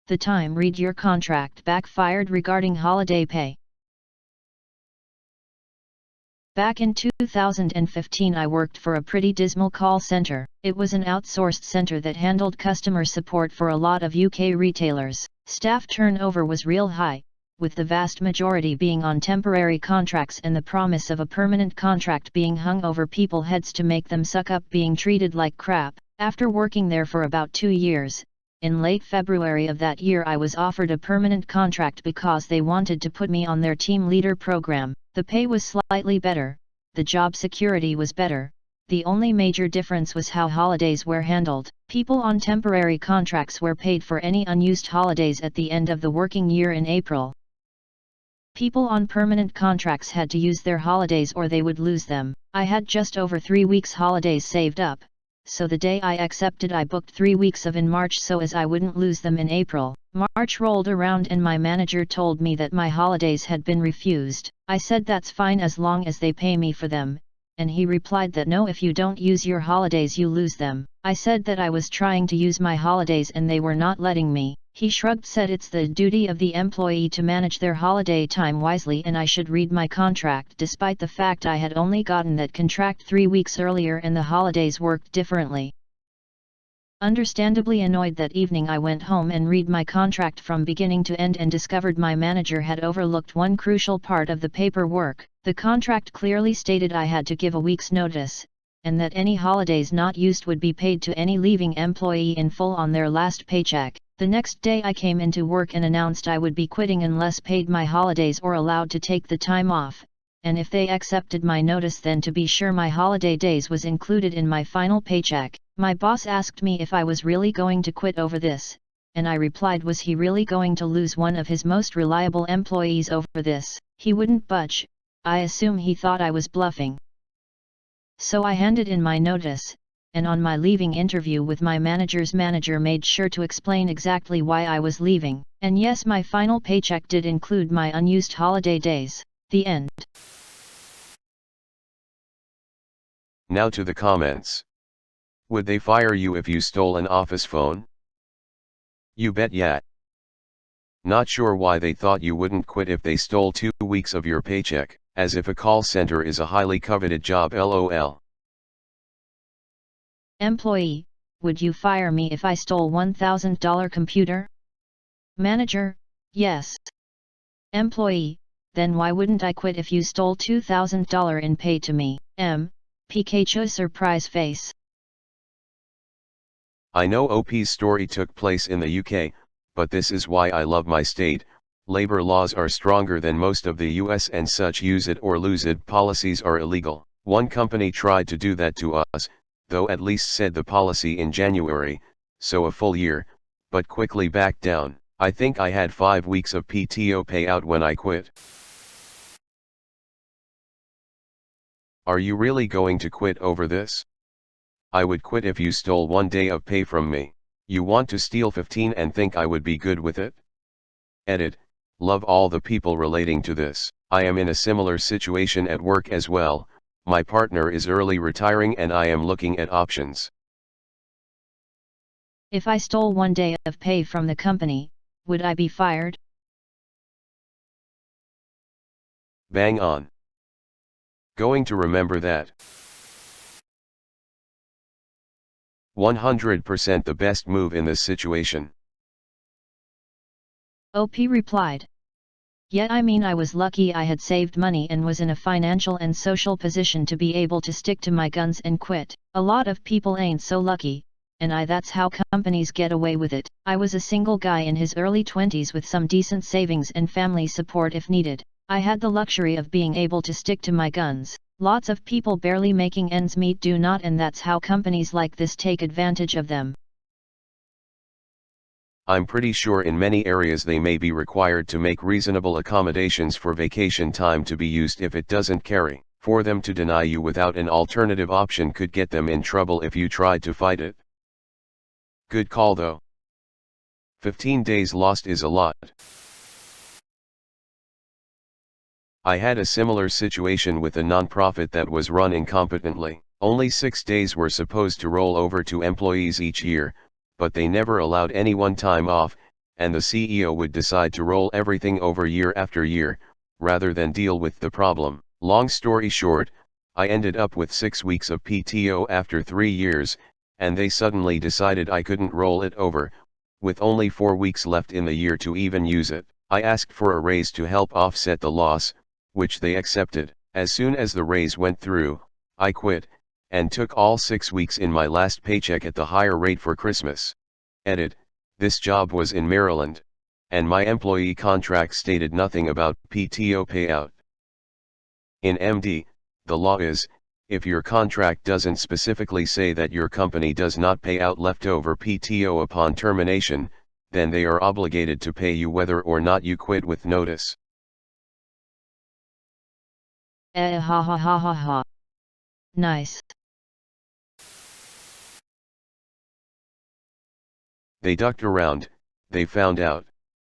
The time. Read your contract. Backfired regarding holiday pay. Back in 2015 I worked for a pretty dismal call center. It was an outsourced center that handled customer support for a lot of UK retailers. Staff turnover was real high, with the vast majority being on temporary contracts and the promise of a permanent contract being hung over people's heads to make them suck up being treated like crap. After working there for about 2 years, in late February of that year I was offered a permanent contract because they wanted to put me on their team leader program. The pay was slightly better, the job security was better, the only major difference was how holidays were handled. People on temporary contracts were paid for any unused holidays at the end of the working year in April. People on permanent contracts had to use their holidays or they would lose them. I had just over 3 weeks holidays saved up, so the day I accepted I booked 3 weeks of in March so as I wouldn't lose them in April. March rolled around and my manager told me that my holidays had been refused. I said that's fine as long as they pay me for them, and he replied that no, if you don't use your holidays you lose them. I said that I was trying to use my holidays and they were not letting me. He shrugged, said it's the duty of the employee to manage their holiday time wisely and I should read my contract, despite the fact I had only gotten that contract 3 weeks earlier and the holidays worked differently. Understandably annoyed that evening I went home and read my contract from beginning to end and discovered my manager had overlooked one crucial part of the paperwork. The contract clearly stated I had to give a week's notice, and that any holidays not used would be paid to any leaving employee in full on their last paycheck. The next day I came into work and announced I would be quitting unless paid my holidays or allowed to take the time off, and if they accepted my notice then to be sure my holiday days was included in my final paycheck. My boss asked me if I was really going to quit over this, and I replied, was he really going to lose one of his most reliable employees over this? He wouldn't budge. I assume he thought I was bluffing. So I handed in my notice, and on my leaving interview with my manager's manager made sure to explain exactly why I was leaving. And yes, my final paycheck did include my unused holiday days. The end. Now to the comments. Would they fire you if you stole an office phone? You bet yeah. Not sure why they thought you wouldn't quit if they stole 2 weeks of your paycheck, as if a call center is a highly coveted job lol. Employee, would you fire me if I stole $1,000 computer? Manager, yes. Employee, then why wouldn't I quit if you stole $2,000 in pay to me? Pikachu surprise face. I know OP's story took place in the UK, but this is why I love my state. Labor laws are stronger than most of the US and such use it or lose it policies are illegal. One company tried to do that to us, though at least said the policy in January, so a full year, but quickly backed down. I think I had 5 weeks of PTO payout when I quit. Are you really going to quit over this? I would quit if you stole 1 day of pay from me. You want to steal 15 and think I would be good with it? Edit. Love all the people relating to this. I am in a similar situation at work as well. My partner is early retiring and I am looking at options. If I stole 1 day of pay from the company, would I be fired? Bang on. Going to remember that. 100% the best move in this situation. OP replied. Yet I mean I was lucky I had saved money and was in a financial and social position to be able to stick to my guns and quit. A lot of people ain't so lucky, and that's how companies get away with it. I was a single guy in his early 20s with some decent savings and family support if needed. I had the luxury of being able to stick to my guns. Lots of people barely making ends meet do not, and that's how companies like this take advantage of them. I'm pretty sure in many areas they may be required to make reasonable accommodations for vacation time to be used if it doesn't carry. For them to deny you without an alternative option could get them in trouble if you tried to fight it. Good call though. 15 days lost is a lot. I had a similar situation with a nonprofit that was run incompetently. Only 6 days were supposed to roll over to employees each year, but they never allowed anyone time off, and the CEO would decide to roll everything over year after year, rather than deal with the problem. Long story short, I ended up with 6 weeks of PTO after 3 years, and they suddenly decided I couldn't roll it over, with only 4 weeks left in the year to even use it. I asked for a raise to help offset the loss, which they accepted. As soon as the raise went through, I quit, and took all 6 weeks in my last paycheck at the higher rate for Christmas. Edit: this job was in Maryland, and my employee contract stated nothing about PTO payout. In MD, the law is, if your contract doesn't specifically say that your company does not pay out leftover PTO upon termination, then they are obligated to pay you whether or not you quit with notice. Ha ha ha ha ha. Nice. They ducked around, they found out.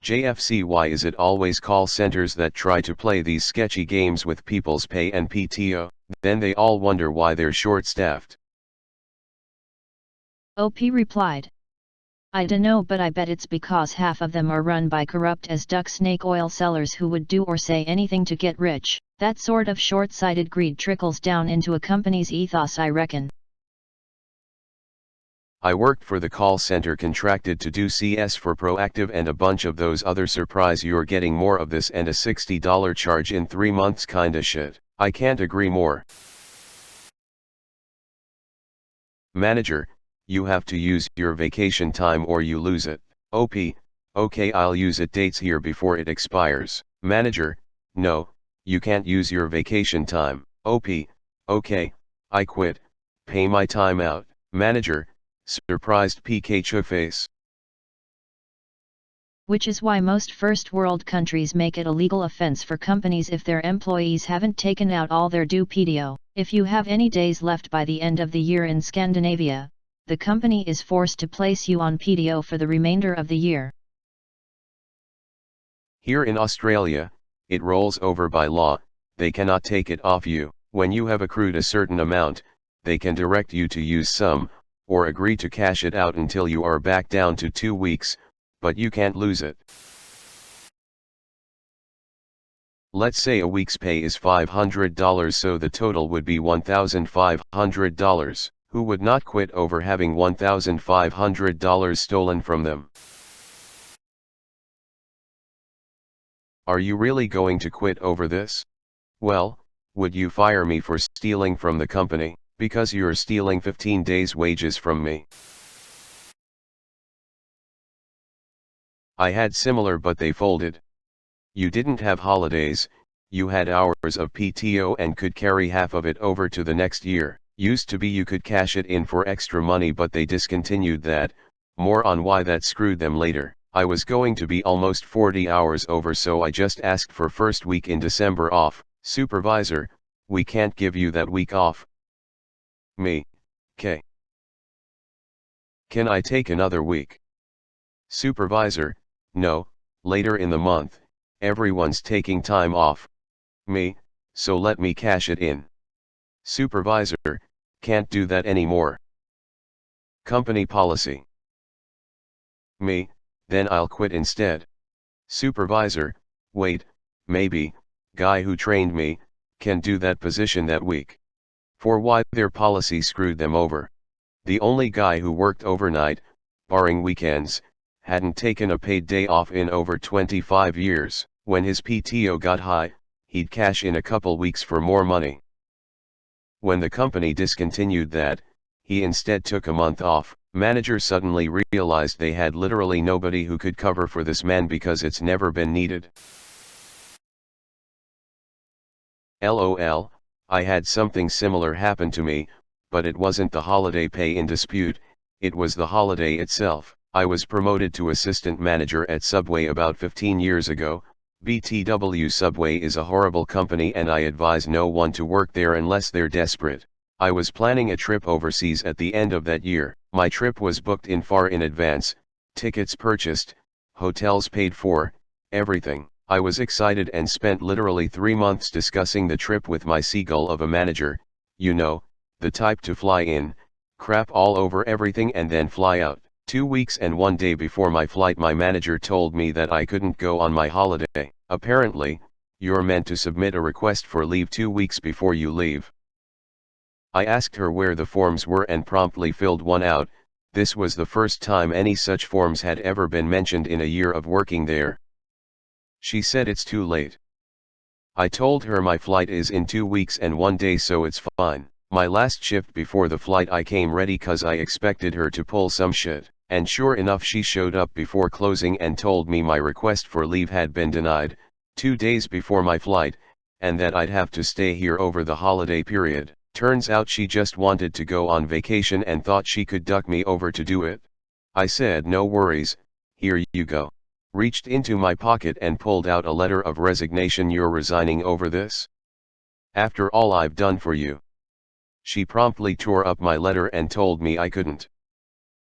JFC, why is it always call centers that try to play these sketchy games with people's pay and PTO? Then they all wonder why they're short-staffed. OP replied. I dunno, but I bet it's because half of them are run by corrupt as duck snake oil sellers who would do or say anything to get rich. That sort of short-sighted greed trickles down into a company's ethos, I reckon. I worked for the call center contracted to do CS for Proactive and a bunch of those other surprise you're getting more of this and a $60 charge in 3 months kinda shit. I can't agree more. Manager, you have to use your vacation time or you lose it. OP, okay, I'll use it, dates here before it expires. Manager, no, you can't use your vacation time. OP, okay, I quit, pay my time out. Manager, surprised PK Chookface. Which is why most first world countries make it a legal offense for companies if their employees haven't taken out all their due PTO. If you have any days left by the end of the year in Scandinavia, the company is forced to place you on PTO for the remainder of the year. Here in Australia, it rolls over by law, they cannot take it off you. When you have accrued a certain amount, they can direct you to use some, or agree to cash it out until you are back down to 2 weeks, but you can't lose it. Let's say a week's pay is $500, so the total would be $1,500. Who would not quit over having $1,500 stolen from them? Are you really going to quit over this? Well, would you fire me for stealing from the company, because you're stealing 15 days' wages from me? I had similar, but they folded. You didn't have holidays, you had hours of PTO and could carry half of it over to the next year. Used to be you could cash it in for extra money, but they discontinued that. More on why that screwed them later. I was going to be almost 40 hours over, so I just asked for first week in December off. Supervisor, we can't give you that week off. Me, K. Can I take another week? Supervisor, no, later in the month, everyone's taking time off. Me, so let me cash it in. Supervisor, can't do that anymore. Company policy. Me, then I'll quit instead. Supervisor, wait, maybe, guy who trained me, can do that position that week. For why their policy screwed them over. The only guy who worked overnight, barring weekends, hadn't taken a paid day off in over 25 years. When his PTO got high, he'd cash in a couple weeks for more money. When the company discontinued that, he instead took a month off. Manager suddenly realized they had literally nobody who could cover for this man because it's never been needed. LOL, I had something similar happen to me, but it wasn't the holiday pay in dispute, it was the holiday itself. I was promoted to assistant manager at Subway about 15 years ago. BTW Subway is a horrible company and I advise no one to work there unless they're desperate. I was planning a trip overseas at the end of that year. My trip was booked in far in advance, tickets purchased, hotels paid for, everything. I was excited and spent literally 3 months discussing the trip with my seagull of a manager, you know, the type to fly in, crap all over everything and then fly out. 2 weeks and 1 day before my flight, my manager told me that I couldn't go on my holiday. Apparently, you're meant to submit a request for leave 2 weeks before you leave. I asked her where the forms were and promptly filled one out. This was the first time any such forms had ever been mentioned in a year of working there. She said it's too late. I told her my flight is in 2 weeks and 1 day, so it's fine. My last shift before the flight I came ready cause I expected her to pull some shit, and sure enough she showed up before closing and told me my request for leave had been denied, 2 days before my flight, and that I'd have to stay here over the holiday period. Turns out she just wanted to go on vacation and thought she could duck me over to do it. I said no worries, here you go. Reached into my pocket and pulled out a letter of resignation. You're resigning over this? After all I've done for you. She promptly tore up my letter and told me I couldn't.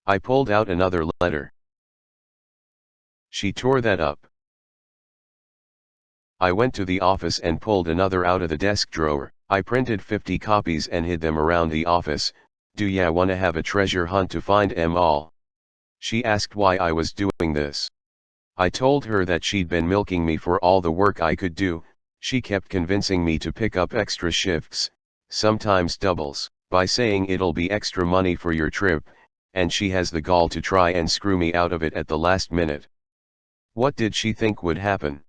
I pulled out another letter. She tore that up. I went to the office and pulled another out of the desk drawer. I printed 50 copies and hid them around the office. Do ya wanna have a treasure hunt to find 'em all? She asked why I was doing this. I told her that she'd been milking me for all the work I could do. She kept convincing me to pick up extra shifts, sometimes doubles, by saying it'll be extra money for your trip, and she has the gall to try and screw me out of it at the last minute. What did she think would happen?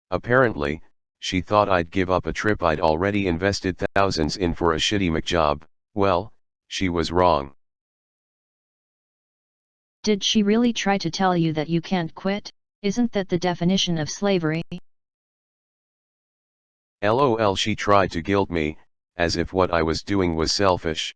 Apparently, she thought I'd give up a trip I'd already invested thousands in for a shitty McJob. Well, she was wrong. Did she really try to tell you that you can't quit? Isn't that the definition of slavery? LOL, she tried to guilt me, as if what I was doing was selfish.